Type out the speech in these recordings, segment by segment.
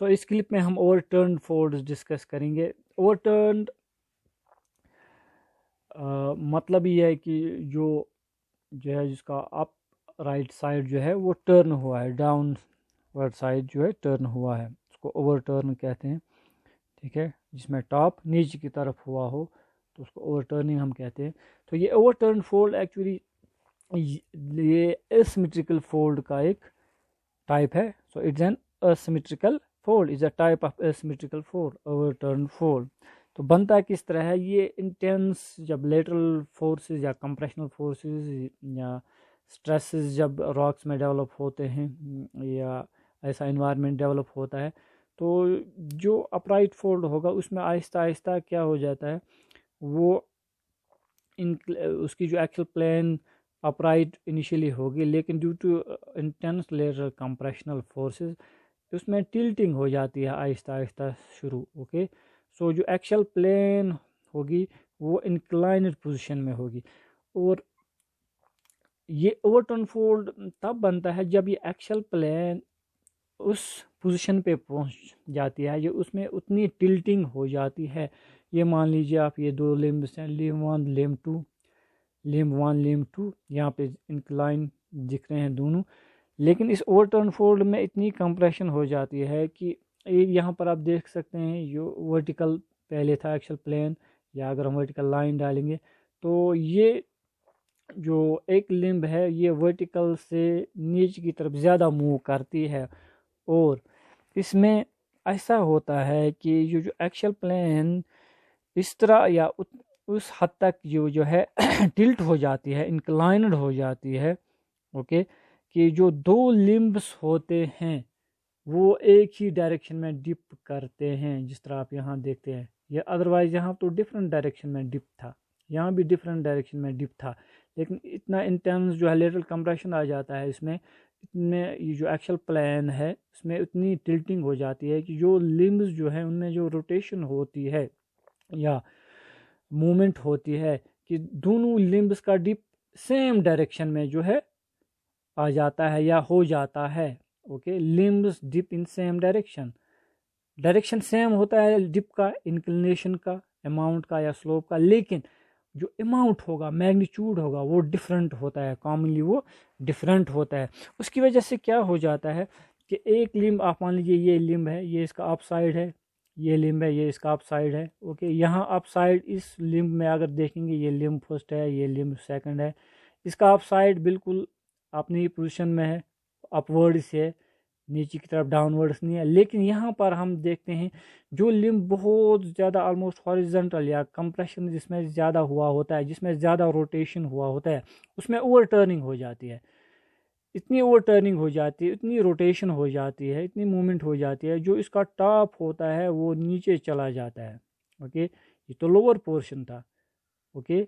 सो इस क्लिप में हम ओवरटर्न फोल्ड्स डिस्कस करेंगे। ओवरटर्न मतलब ये है कि जो है जिसका अप राइट साइड जो है वो टर्न हुआ है, डाउन वर्ड साइड जो है टर्न हुआ है, उसको ओवरटर्न कहते हैं। ठीक है, जिसमें टॉप नीचे की तरफ हुआ हो तो उसको ओवरटर्निंग हम कहते हैं। तो ये ओवरटर्न फोल्ड एक्चुअली ये एसिमेट्रिकल फोल्ड का एक टाइप है। So it's an asymmetrical fold, is a type of asymmetrical fold, overturn fold. तो बनता किस तरह है, ये इंटेंस जब लेटरल फोर्सेस या कंप्रेशनल फोर्सेस या स्ट्रेसेस जब रॉक्स में डेवलप होते हैं या ऐसा इन्वायरमेंट डेवलप होता है, तो जो अपराइट फोल्ड होगा उसमें आहिस्ता आहिस्ता क्या हो जाता है, वो उसकी जो एक्चुअल प्लेन अपराइट इनिशियली होगी, लेकिन due to intense lateral compressional forces उसमें टिल्टिंग हो जाती है आहिस्ता आहिस्ता शुरू। ओके, सो जो एक्चुअल प्लेन होगी वो इंक्लाइंड पोजीशन में होगी। और ये ओवरटर्न फोल्ड तब बनता है जब ये एक्चुअल प्लेन उस पोजीशन पे पहुंच जाती है, ये उसमें उतनी टिल्टिंग हो जाती है। ये मान लीजिए आप ये दो लिम्ब्स हैं, लिम्ब 1 लिम्ब 2, लिम्ब 1 लिम्ब 2 यहाँ पे इंक्लाइन दिख रहे हैं दोनों, लेकिन इस ओवरटर्न फोल्ड में इतनी कंप्रेशन हो जाती है कि यहाँ पर आप देख सकते हैं जो वर्टिकल पहले था एक्चुअल प्लेन, या अगर हम वर्टिकल लाइन डालेंगे तो ये जो एक लिम्ब है ये वर्टिकल से नीचे की तरफ ज़्यादा मूव करती है। और इसमें ऐसा होता है कि जो एक्चुअल प्लेन इस तरह या उस हद तक जो है टिल्ट हो जाती है, इंक्लाइंड हो जाती है। ओके, कि जो दो लिम्ब्स होते हैं वो एक ही डायरेक्शन में डिप करते हैं, जिस तरह आप यहाँ देखते हैं। या अदरवाइज यहाँ तो डिफरेंट डायरेक्शन में डिप था, यहाँ भी डिफरेंट डायरेक्शन में डिप था, लेकिन इतना इंटेंस जो है लेटरल कंप्रेशन आ जाता है इसमें, इतने ये जो एक्चुअल प्लेन है उसमें उतनी टिल्टिंग हो जाती है कि जो लिम्ब्स जो है उनमें जो रोटेशन होती है या मूवमेंट होती है कि दोनों लिम्ब्स का डिप सेम डायरेक्शन में जो है आ जाता है या हो जाता है। Okay, limbs dip in same direction, direction same होता है डिप का, इंक्लिनेशन का, अमाउंट का या स्लोप का, लेकिन जो अमाउंट होगा, मैग्नीट्यूड होगा वो डिफरेंट होता है, कॉमनली वो डिफरेंट होता है। उसकी वजह से क्या हो जाता है कि एक लिम्ब आप मान लीजिए ये लिम्ब है, ये इसका अप साइड है, ये लिम्ब है, ये इसका अप साइड है। ओके, यहाँ अप साइड इस लिम्ब में अगर देखेंगे ये लिम्ब फर्स्ट है, ये लिम्ब सेकंड है, इसका अप साइड बिल्कुल अपनी पोजीशन में है, अपवर्ड्स है, नीचे की तरफ डाउनवर्ड्स नहीं है। लेकिन यहाँ पर हम देखते हैं जो लिम्ब बहुत ज़्यादा ऑलमोस्ट हॉरिजॉन्टल या कंप्रेशन जिसमें ज़्यादा हुआ होता है, जिसमें ज़्यादा रोटेशन हुआ होता है, उसमें ओवर टर्निंग हो जाती है। इतनी ओवर टर्निंग हो जाती है, इतनी रोटेशन हो जाती है, इतनी मूवमेंट हो जाती है, जो इसका टॉप होता है वो नीचे चला जाता है। ओके, ये तो लोअर पोर्शन था, ओके,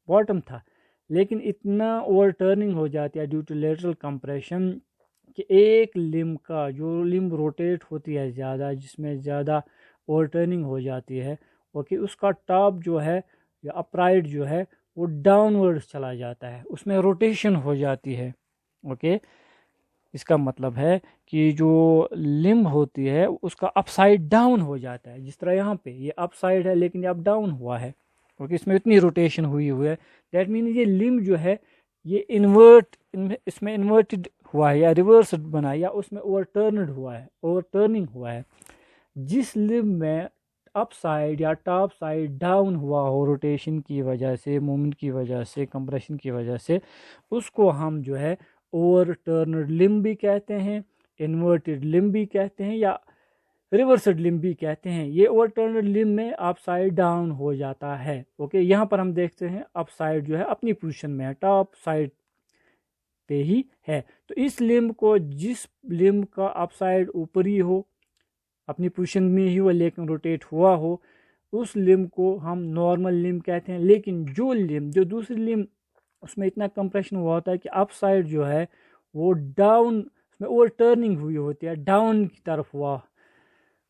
बॉटम था, लेकिन इतना ओवर टर्निंग हो जाती है ड्यू टू लेटरल कंप्रेशन कि एक लिम्ब का जो लिम्ब रोटेट होती है ज़्यादा, जिसमें ज़्यादा ओवर टर्निंग हो जाती है, ओके, उसका टॉप जो है या अपराइट जो है वो डाउनवर्ड्स चला जाता है, उसमें रोटेशन हो जाती है। ओके, इसका मतलब है कि जो लिम्ब होती है उसका अपसाइड डाउन हो जाता है, जिस तरह यहाँ पे ये अपसाइड है लेकिन ये अप डाउन हुआ है। ओके, इसमें इतनी रोटेशन हुई है, दैट मीन ये लिम्ब जो है ये इसमें इन्वर्टेड हुआ है या रिवर्स बना है या उसमें ओवरटर्नड हुआ है, ओवरटर्निंग हुआ है। जिस लिम्ब में अप साइड या टॉप साइड डाउन हुआ हो रोटेशन की वजह से, मूवमेंट की वजह से, कंप्रेशन की वजह से, उसको हम जो है ओवरटर्नड लिम्ब भी कहते हैं, इन्वर्टेड लिम्ब भी कहते हैं, या रिवर्सड लिम्ब भी कहते हैं। ये ओवरटर्नड लिम्ब में अप साइड डाउन हो जाता है। ओके, यहाँ पर हम देखते हैं अप साइड जो है अपनी पोजीशन में है, टॉप साइड पे ही है। तो इस लिम्ब को, जिस लिम्ब का अप साइड ऊपरी हो, अपनी पोजीशन में ही हो लेकिन रोटेट हुआ हो, उस लिम्ब को हम नॉर्मल लिम्ब कहते हैं। लेकिन जो दूसरी लिम्ब उसमें इतना कंप्रेशन हुआ होता है कि अप साइड जो है वो डाउन, उसमें ओवर टर्निंग हुई होती है, डाउन की तरफ हुआ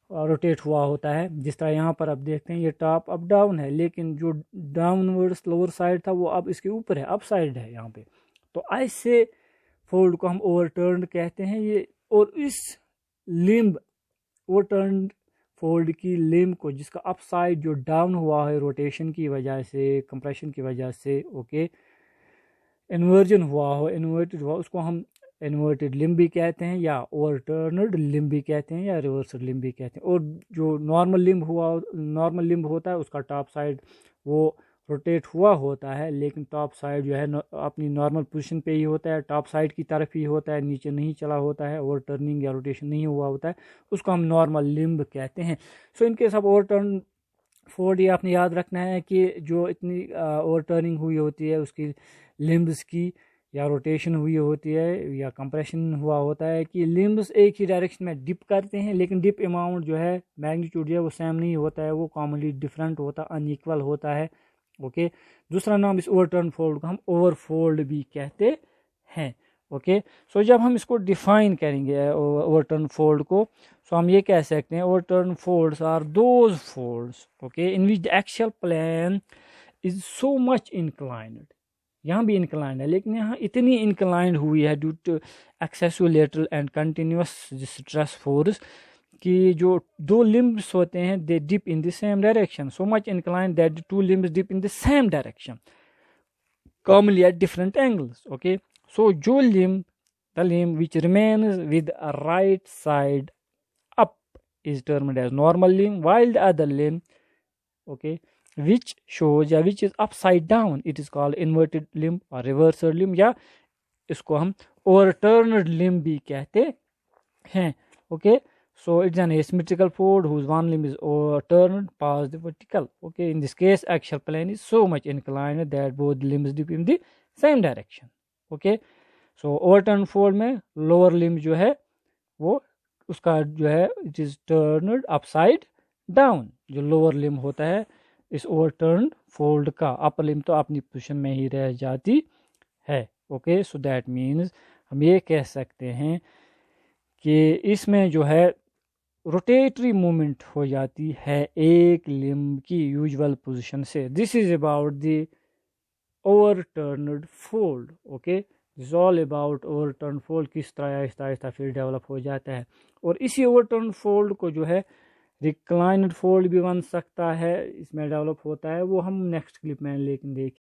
रोटेट हुआ होता है। जिस तरह यहाँ पर आप देखते हैं ये टॉप अप डाउन है, लेकिन जो डाउनवर्ड्स लोअर साइड था वो अब इसके ऊपर है, अप साइड है यहाँ पे। तो ऐसे फोल्ड को हम ओवरटर्न कहते हैं। ये और इस लिम्ब ओवरटर्न फोल्ड की लिम्ब को, जिसका अप साइड जो डाउन हुआ है रोटेशन की वजह से, कंप्रेशन की वजह से, ओके, इन्वर्जन हुआ हो, इन्वर्टेड हुआ, उसको हम इन्वर्टेड लिम्ब भी कहते हैं, या ओवरटर्नड लिम्ब भी कहते हैं, या रिवर्सड लिम्ब भी कहते हैं। और जो नॉर्मल लिम्ब हुआ, नॉर्मल लिम्ब होता है, उसका टॉप साइड वो रोटेट हुआ होता है, लेकिन टॉप साइड जो है अपनी नॉर्मल पोजीशन पे ही होता है, टॉप साइड की तरफ ही होता है, नीचे नहीं चला होता है, ओवर टर्निंग या रोटेशन नहीं हुआ होता है, उसको हम नॉर्मल लिम्ब कहते हैं। सो इनके सब ओवर टर्न फोल्ड, ये आपने याद रखना है कि जो इतनी ओवर टर्निंग हुई होती है उसकी लिम्ब्स की, या रोटेशन हुई होती है, या कंप्रेशन हुआ होता है, कि लिम्ब्स एक ही डायरेक्शन में डिप करते हैं, लेकिन डिप अमाउंट जो है, मैग्नीट्यूड जो है वो सेम नहीं होता है, वो कॉमनली डिफरेंट होता, अनइक्वल होता है। ओके, दूसरा नाम इस ओवरटर्न फोल्ड को हम ओवरफोल्ड भी कहते हैं। ओके, सो जब हम इसको डिफाइन करेंगे ओवरटर्न फोल्ड को, सो हम ये कह सकते हैं overturn folds are those folds, okay, in which the axial plane is so much inclined. यहाँ भी इंक्लाइंड है, लेकिन यहाँ इतनी इंक्लाइंड हुई है due to excessive lateral and continuous stress force, कि जो दो लिम्ब्स होते हैं they dip in the same direction, so much inclined that the two limbs dip in the same direction commonly at different angles. Okay, so the limb which remains with a right side up is termed as normal limb, while the other limb, okay, which shows या which is upside down, it is called inverted limb or reversed limb, या इसको हम overturned limb भी कहते हैं। Okay, so it's an asymmetrical fold whose one limb is overturned past the vertical. Okay, in this case axial plane is so much inclined that both limbs dip in the same direction. Okay, so overturned fold में lower limb जो है वो उसका जो है it is turned upside down, जो lower limb होता है इस overturned fold का, upper limb तो अपनी पोजीशन में ही रह जाती है। ओके, सो दैट मीन्स हम ये कह सकते हैं कि इसमें जो है रोटेटरी मूवमेंट हो जाती है एक लिम्ब की यूजुअल पोजीशन से। This is about the ओवरटर्न्ड fold. Okay, this all about overturn fold, किस तरह आहिस्ता आहिस्ता फिर डेवलप हो जाता है। और इसी ओवरटर्न फोल्ड को जो है रिक्लाइंड फोल्ड भी बन सकता है, इसमें डेवलप होता है, वो हम नेक्स्ट क्लिप में लेकिन देखें।